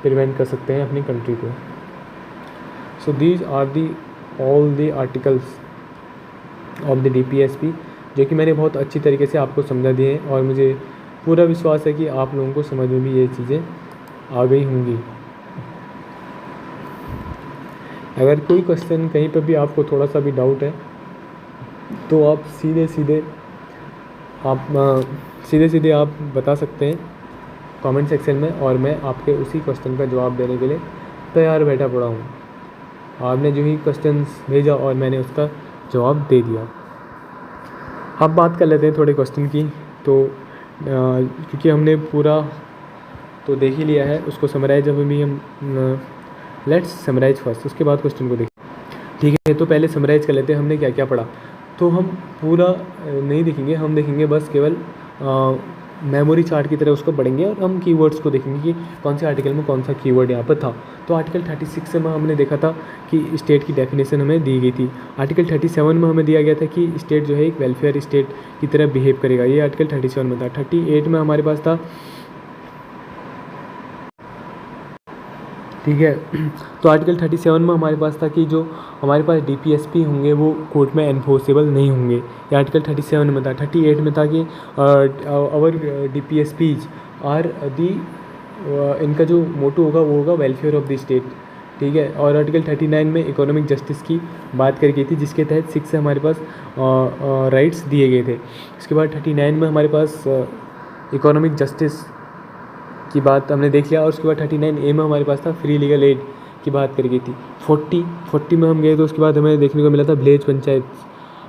प्रिवेंट कर सकते हैं अपनी कंट्री को। So these are the all the articles of the DPSP जो कि मैंने बहुत अच्छी तरीके से आपको समझा दिए हैं, और मुझे पूरा विश्वास है कि आप लोगों को समझ में भी ये चीज़ें आ गई होंगी। अगर कोई क्वेश्चन कहीं पर भी आपको थोड़ा सा भी डाउट है तो आप सीधे सीधे आप बता सकते हैं कमेंट सेक्शन में, और मैं आपके उसी क्वेश्चन का जवाब देने के लिए तैयार बैठा पड़ा हूँ। आपने जो ही क्वेश्चंस भेजा और मैंने उसका जवाब दे दिया। अब बात कर लेते हैं थोड़े क्वेश्चन की। तो क्योंकि हमने पूरा तो देख ही लिया है, उसको समराइज अभी भी हम लेट्स समराइज फर्स्ट, उसके बाद क्वेश्चन को देखें। ठीक है, तो पहले समराइज कर लेते हैं हमने क्या क्या पढ़ा। तो हम पूरा नहीं देखेंगे, हम देखेंगे बस केवल मेमोरी चार्ट की तरह उसको पढ़ेंगे, और हम कीवर्ड्स को देखेंगे कि कौन से आर्टिकल में कौन सा कीवर्ड यहाँ पर था। तो आर्टिकल 36 में हमने देखा था कि स्टेट की डेफिनेशन हमें दी गई थी। आर्टिकल 37 में हमें दिया गया था कि स्टेट जो है एक वेलफेयर स्टेट की तरह बिहेव करेगा, ये आर्टिकल 37 में था। 38 में हमारे पास था, ठीक है। तो आर्टिकल 37 में हमारे पास था कि जो हमारे पास DPSP होंगे वो कोर्ट में एनफोर्सेबल नहीं होंगे, ये आर्टिकल 37 में था। 38 में था कि आवर DPSPs आर दी, इनका जो मोटो होगा वो होगा वेलफेयर ऑफ द स्टेट, ठीक है। और आर्टिकल 39 में इकोनॉमिक जस्टिस की बात करी गई थी, जिसके तहत 6 से हमारे पास राइट्स दिए गए थे। उसके बाद 39 में हमारे पास इकोनॉमिक जस्टिस की बात हमने देख लिया, और उसके बाद 39A में हमारे पास था फ्री लीगल एड की बात करी गई थी। 40 में हम गए तो उसके बाद हमें देखने को मिला था village panchayat,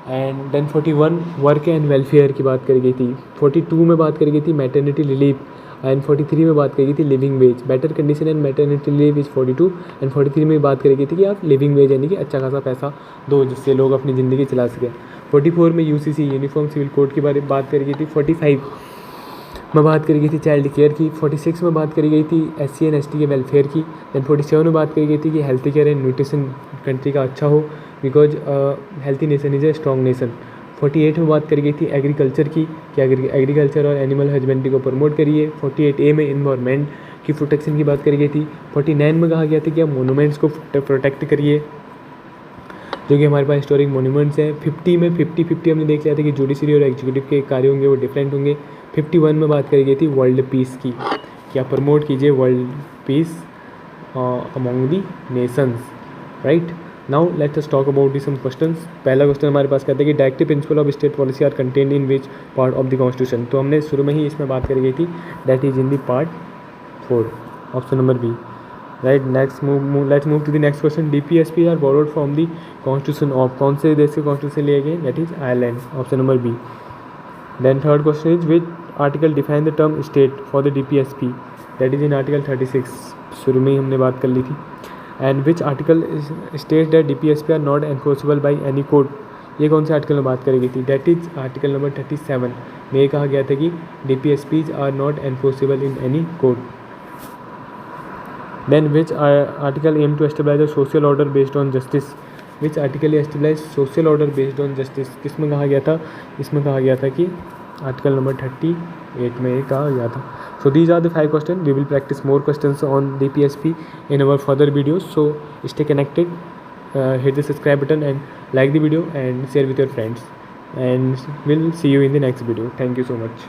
and then 41 work and welfare की बात करी गई थी। 42 में बात करी गई थी मैटरनिटी रिलीफ, एंड 43 में बात करी गई थी living veg, better condition and maternity relief is 42, and 43 में बात करी गई थी कि आप लिविंग वेज यानी कि अच्छा खासा पैसा दो जिससे लोग अपनी ज़िंदगी चला सकें। 44 में UCC यूनिफॉर्म सिविल कोड की बात करी गई थी। 45 में बात करी गई थी चाइल्ड केयर की। 46 में बात करी गई थी SC एंड ST के वेलफेयर की। दैन 47 में बात करी गई थी कि health care and nutrition country का अच्छा हो, because healthy nation is a strong nation. 48 में बात करी गई थी एग्रीकल्चर की, कि एग्रीकल्चर और एनिमल हस्बेंड्री को प्रमोट करिए। 48A में इन्वायरमेंट की प्रोटेक्शन की बात करी गई थी। 49 में कहा गया था कि आप मोनूमेंट्स को प्रोटेक्ट करिए, जो कि हमारे पास हिस्टोरिक मोन्यूमेंट्स हैं। 50 में 50-50 हमने देख लिया था कि जुडिशरी और एग्जीक्यूटिव के कार्य होंगे वो डिफरेंट होंगे। 51 में बात करी गई थी वर्ल्ड पीस की, कि आप प्रमोट कीजिए world peace among the nations, right. Now let us talk about the some questions. पहला क्वेश्चन हमारे पास कहता है कि directive principle of state policy are contained in which part of the constitution. तो हमने शुरू में ही इसमें बात करी गई थी, that is in the part 4, option number B, right. Let's move to the next question. DPSP are borrowed from the constitution of, कौन से देश के कॉन्स्टिट्यूशन लिए गए, that is Ireland, option number B. Then third question is which article define the term state for the DPSP, that is in article 36, शुरू में ही हमने बात कर ली थी। And which article state that DPSP are not enforceable by any court, ये कौन से आर्टिकल में बात करी गई थी, दैट इज आर्टिकल नंबर 37 में ये कहा गया था कि DPSPs are not enforceable in any court. Then which article aim to establish a social order based on justice, which article establish social order based on justice, किस में कहा गया था, इसमें कहा गया था कि आर्टिकल नंबर 38 में ये कहा गया था। So these are the 5 questions. We will practice more questions on DPSP in our further videos. So stay connected, hit the subscribe button and like the video and share with your friends, and we'll see you in the next video. Thank you so much.